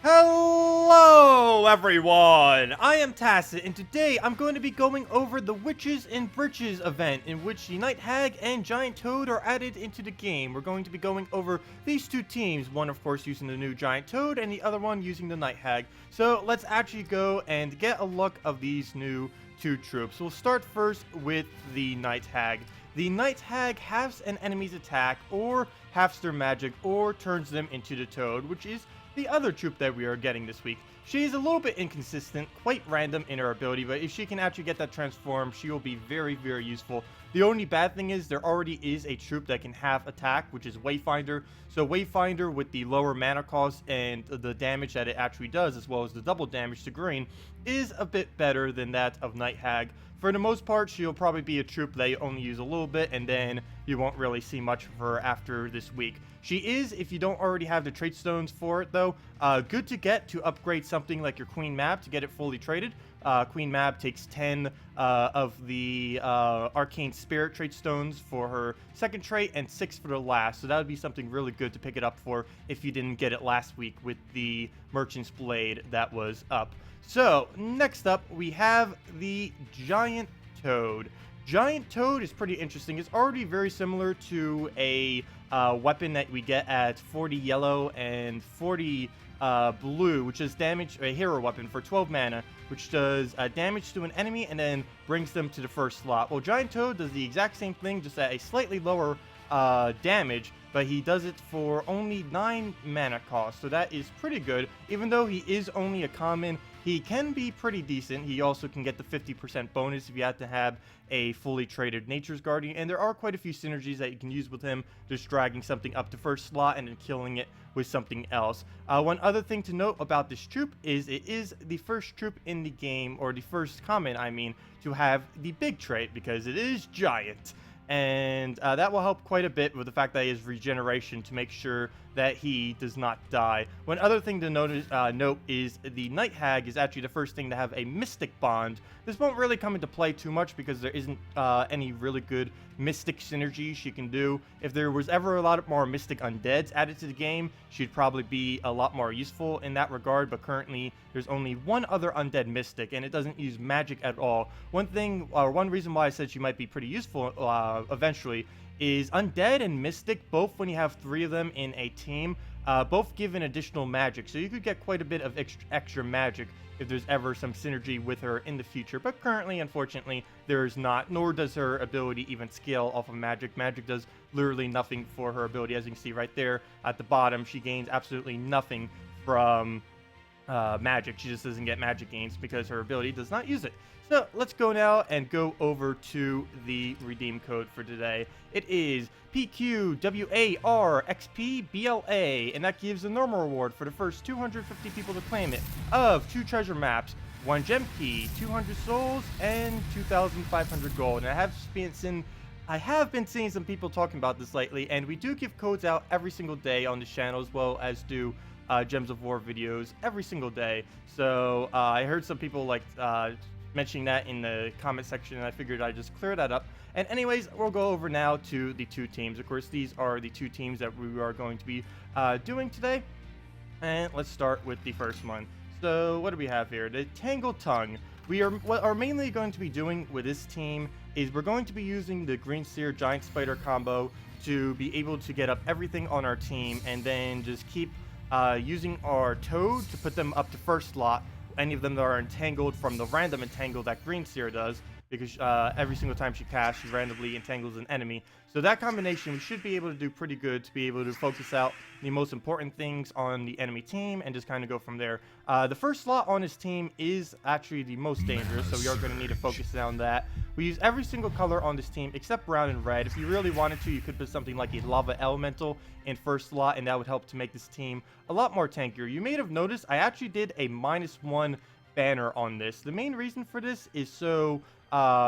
Hello everyone! I am Tacet, and today I'm going to be going over the Witches and Britches event, in which the Night Hag and Giant Toad are added into the game. We're going to be going over these two teams, one of course using the new Giant Toad, and the other one using the Night Hag. So let's actually go and get a look of these new two troops. We'll start first with the Night Hag. The Night Hag halves an enemy's attack, or halves their magic, or turns them into the Toad, which is the other troop that we are getting this week. She is a little bit inconsistent, quite random in her ability, but if she can actually get that transform, she will be very, very useful. The only bad thing is there already is a troop that can half attack, which is Wayfinder. So Wayfinder, with the lower mana cost and the damage that it actually does, as well as the double damage to green, is a bit better than that of Night Hag. For the most part, she'll probably be a troop that you only use a little bit, and then you won't really see much of her after this week. She is, if you don't already have the trait stones for it though, good to get to upgrade something like your Queen Mab to get it fully traded. Queen Mab takes 10 of the Arcane Spirit trait stones for her second trait and 6 for the last. So that would be something really good to pick it up for if you didn't get it last week with the Merchant's Blade that was up. So next up we have the Giant Toad. Giant Toad is pretty interesting. It's already very similar to a weapon that we get at 40 yellow and 40 blue, which is damage, a hero weapon for 12 mana, which does damage to an enemy and then brings them to the first slot. Well, Giant Toad does the exact same thing, just at a slightly lower damage, but he does it for only 9 mana cost, so that is pretty good. Even though he is only a common, he can be pretty decent. He also can get the 50% bonus if you have to have a fully traded Nature's Guardian, and there are quite a few synergies that you can use with him, just dragging something up to first slot and then killing it with something else. One other thing to note about this troop is it is the first troop in the game, or the first common, I mean, to have the big trait, because it is giant. And that will help quite a bit with the fact that he has regeneration to make sure that he does not die. One other thing to note is the Night Hag is actually the first thing to have a Mystic Bond. This won't really come into play too much because there isn't any really good Mystic synergy she can do. If there was ever a lot more Mystic Undeads added to the game, she'd probably be a lot more useful in that regard, but currently there's only one other Undead Mystic, and it doesn't use magic at all. One reason why I said she might be pretty useful eventually is Undead and Mystic, both when you have 3 of them in a team, both give an additional magic, so you could get quite a bit of extra magic if there's ever some synergy with her in the future. But currently, unfortunately, there is not, nor does her ability even scale off of magic. Magic does literally nothing for her ability. As you can see right there at the bottom, she gains absolutely nothing from magic. She just doesn't get magic gains because her ability does not use it. So let's go now and go over to the redeem code for today. It is PQWARXPBLA, and that gives a normal reward for the first 250 people to claim it of 2 treasure maps, 1 gem key, 200 souls, and 2,500 gold. And I have been seeing some people talking about this lately, and we do give codes out every single day on this channel, as well as do Gems of War videos every single day. So I heard some people mentioning that in the comment section, and I figured I'd just clear that up. And anyways, we'll go over now to the 2 teams. Of course, these are the 2 teams that we are going to be doing today. And let's start with the first one. So what do we have here? The Tangled Tongue. What are mainly going to be doing with this team is we're going to be using the Green Seer Giant Spider combo to be able to get up everything on our team, and then just keep using our Toad to put them up to first slot, any of them that are entangled from the random entangle that Green Seer does, because every single time she casts, she randomly entangles an enemy. So that combination, we should be able to do pretty good to be able to focus out the most important things on the enemy team and just kind of go from there. The first slot on his team is actually the most dangerous, so we are going to need to focus on that. We use every single color on this team except brown and red. If you really wanted to, you could put something like a Lava Elemental in first slot, and that would help to make this team a lot more tankier. You may have noticed I actually did a -1 banner on this. The main reason for this is so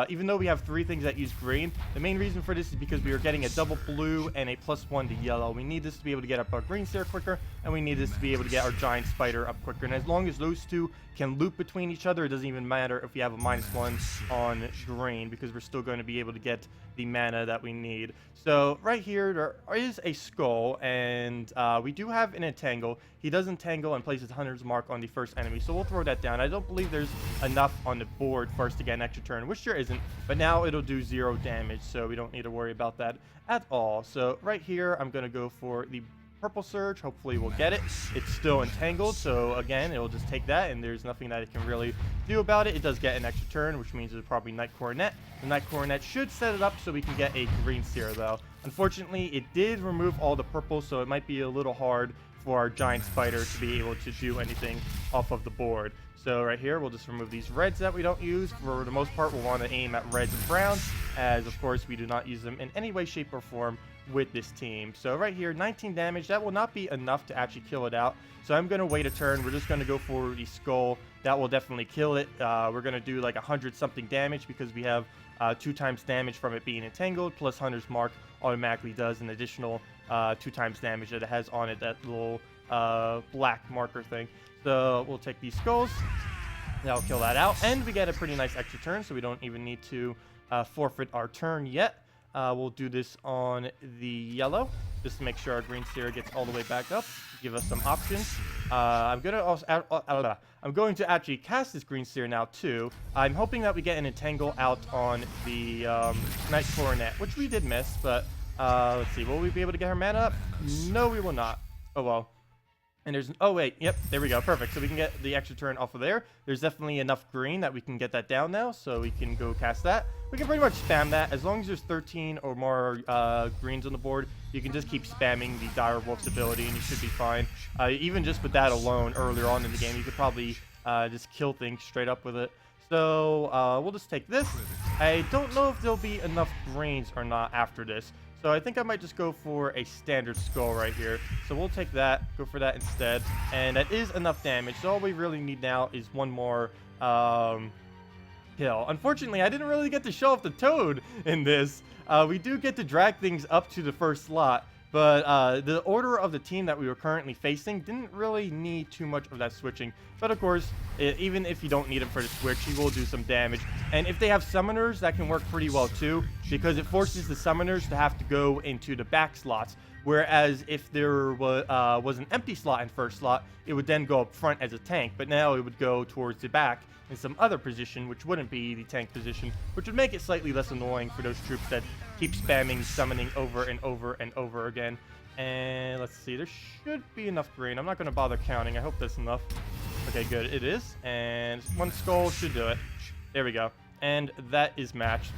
even though we have 3 things that use green, the main reason for this is because we are getting a double blue and a +1 to yellow. We need this to be able to get up our green seer quicker, and we need this to be able to get our giant spider up quicker. And as long as those two can loop between each other, it doesn't even matter if we have a -1 on green, because we're still going to be able to get the mana that we need. So right here, there is a skull, and we do have an entangle. He does entangle and places Hunter's Mark on the first enemy, so we'll throw that down. I don't believe there's enough on the board for us to get an extra turn, which there isn't, but now it'll do 0 damage, so we don't need to worry about that at all. So right here, I'm going to go for the purple surge. Hopefully we'll get it. It's still entangled, so again, it'll just take that, and there's nothing that it can really do about it. It does get an extra turn, which means it's probably Night Coronet. The Night Coronet should set it up so we can get a green seer, though. Unfortunately, it did remove all the purple, so it might be a little hard for our giant spider to be able to do anything off of the board. So right here, we'll just remove these reds that we don't use. For the most part, we'll want to aim at reds and browns, as of course we do not use them in any way, shape, or form with this team. So right here, 19 damage. That will not be enough to actually kill it out, so I'm going to wait a turn. We're just going to go for the skull. That will definitely kill it. We're going to do like 100 something damage, because we have 2 times damage from it being entangled, plus Hunter's Mark automatically does an additional 2 times damage that it has on it, that little black marker thing. So we'll take these skulls. That'll kill that out, and we get a pretty nice extra turn, so we don't even need to forfeit our turn yet. We'll do this on the yellow, just to make sure our green seer gets all the way back up, give us some options. I'm going to actually cast this green seer now too. I'm hoping that we get an entangle out on the Night Coronet, which we did miss, but let's see, will we be able to get her mana up? No, we will not. Oh well. And there's, oh wait, yep, there we go, perfect. So we can get the extra turn off of there. There's definitely enough green that we can get that down now, so we can go cast that. We can pretty much spam that. As long as there's 13 or more greens on the board, you can just keep spamming the Dire Wolf's ability, and you should be fine. Even just with that alone, earlier on in the game, you could probably just kill things straight up with it. So we'll just take this. I don't know if there'll be enough greens or not after this, so I think I might just go for a standard skull right here. So we'll take that, go for that instead, and that is enough damage. So all we really need now is one more kill. Unfortunately, I didn't really get to show off the Toad in this. We do get to drag things up to the first slot, but the order of the team that we were currently facing didn't really need too much of that switching. But of course, even if you don't need him for the switch, he will do some damage. And if they have summoners, that can work pretty well too, because it forces the summoners to have to go into the back slots. Whereas if there was an empty slot in first slot, it would then go up front as a tank, but now it would go towards the back in some other position, which wouldn't be the tank position, which would make it slightly less annoying for those troops that keep spamming summoning over and over and over again. And let's see, there should be enough green. I'm not going to bother counting. I hope that's enough. Okay, good. It is. And one skull should do it. There we go. And that is matched.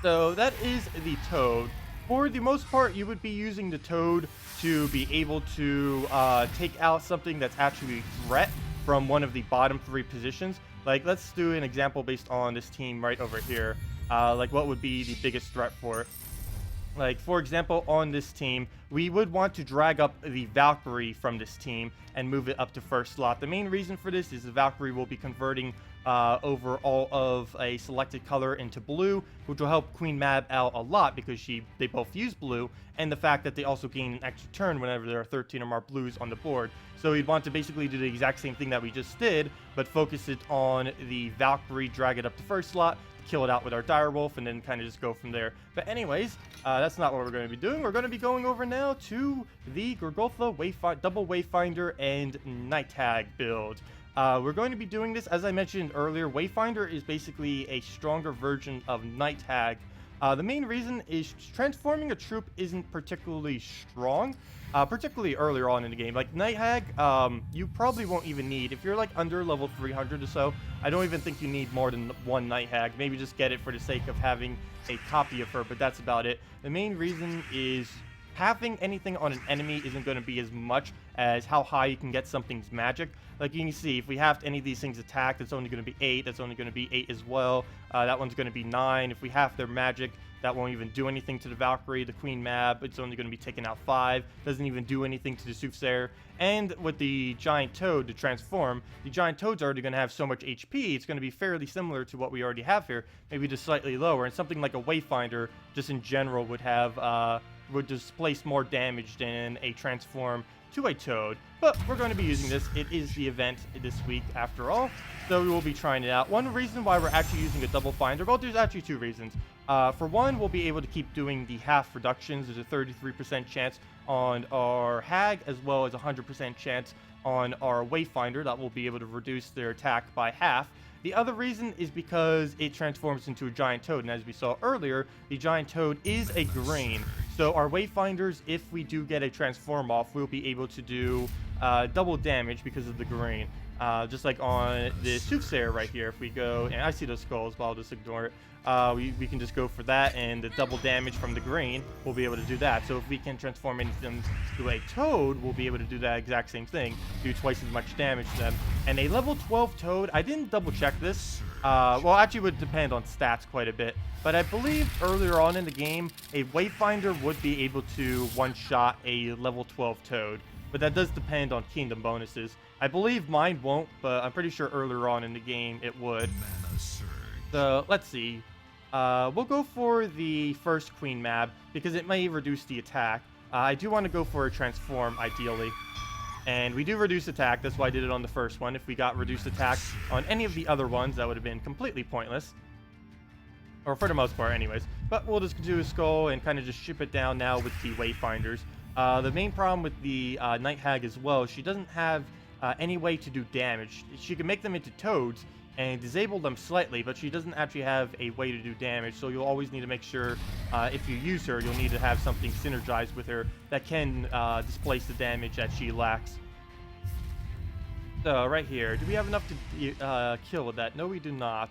So that is the Toad. For the most part, you would be using the Toad to be able to take out something that's actually a threat from one of the bottom 3 positions. Like, let's do an example based on this team right over here. Like, what would be the biggest threat for it? Like, for example, on this team, we would want to drag up the Valkyrie from this team and move it up to first slot. The main reason for this is the Valkyrie will be converting over all of a selected color into blue, which will help Queen Mab out a lot, because they both use blue, and the fact that they also gain an extra turn whenever there are 13 or more blues on the board. So we'd want to basically do the exact same thing that we just did, but focus it on the Valkyrie, drag it up to first slot, kill it out with our Dire Wolf, and then kind of just go from there. But anyways, that's not what we're going to be doing. We're going to be going over now to the Gorgotha Double Wayfinder and Night Hag build. We're going to be doing this, as I mentioned earlier. Wayfinder is basically a stronger version of Night Hag. The main reason is transforming a troop isn't particularly strong, particularly earlier on in the game. Like Night Hag, you probably won't even need, if you're like under level 300 or so, I don't even think you need more than one Night Hag. Maybe just get it for the sake of having a copy of her, but that's about it. The main reason is having anything on an enemy isn't going to be as much as how high you can get something's magic. Like you can see, if we have any of these things attacked, it's only going to be 8. That's only going to be 8 as well. That one's going to be 9. If we have their magic, That won't even do anything to the Valkyrie. The Queen Mab, it's only going to be taking out 5. Doesn't even do anything to the Soothsayer. And with the Giant Toad to transform, the Giant Toad's already going to have so much HP, it's going to be fairly similar to what we already have here, maybe just slightly lower. And something like a Wayfinder, just in general, would displace more damage than a transform to a Toad. But we're going to be using this. It is the event this week after all, so we will be trying it out. One reason why we're actually using a double finder, well, there's actually 2 reasons. For one, we'll be able to keep doing the half reductions. There's a 33% chance on our Hag, as well as a 100% chance on our Wayfinder that will be able to reduce their attack by half. The other reason is because it transforms into a Giant Toad, and as we saw earlier, the Giant Toad is a green. So our Wayfinders, if we do get a transform off, we'll be able to do double damage because of the green. Just like on the Soothsayer right here, if we go, and I see those skulls, but I'll just ignore it. We can just go for that, and the double damage from the green, we'll be able to do that. So if we can transform anything to a Toad, we'll be able to do that exact same thing, do twice as much damage to them. And a level 12 Toad, I didn't double check this. Well, actually it would depend on stats quite a bit. But I believe earlier on in the game, a Wayfinder would be able to one-shot a level 12 Toad. But that does depend on kingdom bonuses. I believe mine won't, but I'm pretty sure earlier on in the game it would. So, let's see. We'll go for the first Queen Mab, because it may reduce the attack. I do want to go for a transform, ideally. And we do reduce attack, that's why I did it on the first one. If we got reduced attack on any of the other ones, that would have been completely pointless. Or for the most part, anyways. But we'll just do a skull and kind of just ship it down now with the Wayfinders. The main problem with the Night Hag as well, she doesn't have any way to do damage. She can make them into Toads and disable them slightly, but she doesn't actually have a way to do damage, so you'll always need to make sure if you use her, you'll need to have something synergized with her that can displace the damage that she lacks. So, right here, do we have enough to kill with that? No, we do not.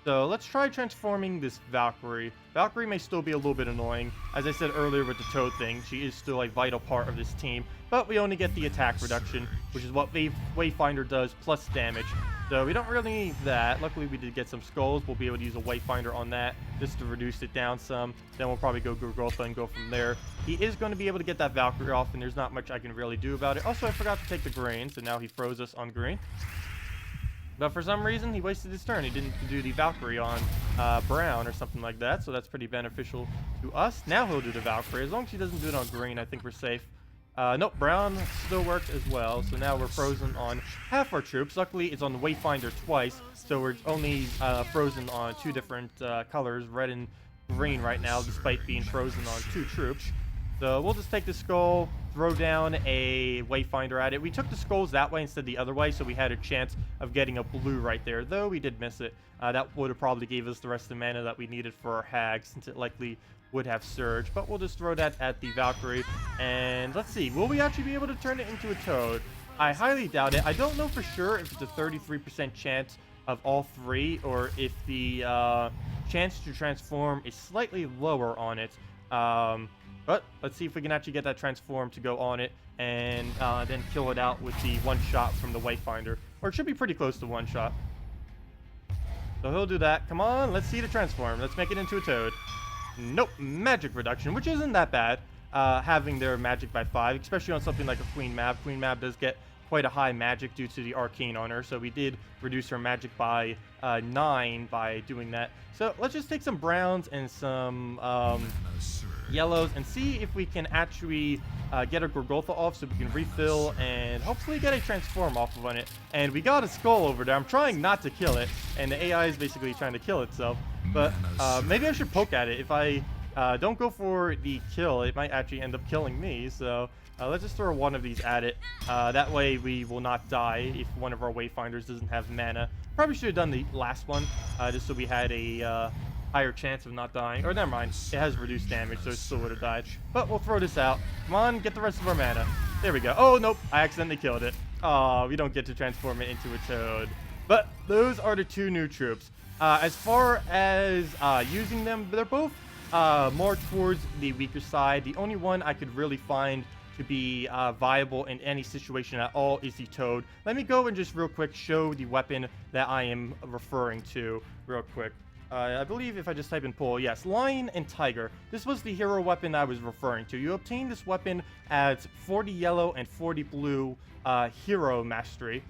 So, let's try transforming this Valkyrie. Valkyrie may still be a little bit annoying. As I said earlier with the Toad thing, she is still a vital part of this team, but we only get the attack reduction, which is what Wayfinder does, plus damage. So we don't really need that. Luckily, we did get some skulls. We'll be able to use a Wayfinder on that just to reduce it down some. Then we'll probably go Gurgotha and go from there. He is going to be able to get that Valkyrie off, and there's not much I can really do about it. Also, I forgot to take the green, so now he froze us on green. But for some reason, he wasted his turn. He didn't do the Valkyrie on brown or something like that, so that's pretty beneficial to us. Now he'll do the Valkyrie. As long as he doesn't do it on green, I think we're safe. Nope, brown still works as well, so now we're frozen on half our troops. Luckily, it's on the Wayfinder twice, so we're only frozen on 2 different colors, red and green right now, despite being frozen on 2 troops. So we'll just take the skull, throw down a Wayfinder at it. We took the skulls that way instead of the other way, so we had a chance of getting a blue right there, though we did miss it. That would have probably gave us the rest of the mana that we needed for our Hag, since it likely would have Surge. But we'll just throw that at the Valkyrie, and let's see, will we actually be able to turn it into a Toad? I highly doubt it. I don't know for sure if it's a 33% chance of all 3, or if the chance to transform is slightly lower on it. But let's see if we can actually get that transform to go on it, and then kill it out with the one-shot from the Wayfinder. Or it should be pretty close to one-shot. So he'll do that. Come on, let's see the transform. Let's make it into a Toad. Nope, magic reduction, which isn't that bad, having their magic by 5, especially on something like a Queen Mab. Queen Mab does get quite a high magic due to the arcane on her, so we did reduce her magic by 9 by doing that. So let's just take some browns and some yellows and see if we can actually get a Gurgotha off, so we can refill and hopefully get a transform off of it. And we got a skull over there. I'm trying not to kill it, and the AI is basically trying to kill itself. But maybe I should poke at it. If I don't go for the kill, it might actually end up killing me. So let's just throw one of these at it. That way we will not die if one of our Wayfinders doesn't have mana. Probably should have done the last one, just so we had a higher chance of not dying. Or never mind, it has reduced damage, so it still would have died. But we'll throw this out. Come on, get the rest of our mana. There we go. Oh, nope, I accidentally killed it. Oh, we don't get to transform it into a Toad. But those are the 2 new troops. As far as using them, they're both more towards the weaker side. The only one I could really find to be viable in any situation at all is the Toad. Let me go and just real quick show the weapon that I am referring to real quick. I believe if I just type in pull, yes, Lion and Tiger. This was the hero weapon I was referring to. You obtain this weapon as 40 yellow and 40 blue hero mastery.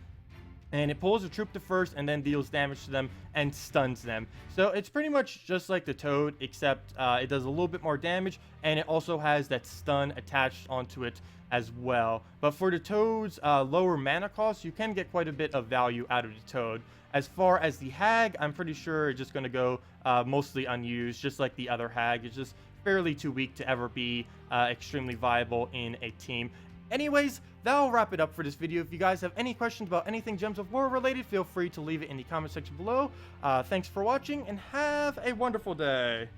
And it pulls a troop to first and then deals damage to them and stuns them. So it's pretty much just like the Toad, except it does a little bit more damage, and it also has that stun attached onto it as well. But for the Toad's lower mana cost, you can get quite a bit of value out of the Toad. As far as the Hag, I'm pretty sure it's just going to go mostly unused, just like the other Hag. It's just fairly too weak to ever be extremely viable in a team. Anyways, that'll wrap it up for this video. If you guys have any questions about anything Gems of War related, feel free to leave it in the comment section below. Thanks for watching, and have a wonderful day.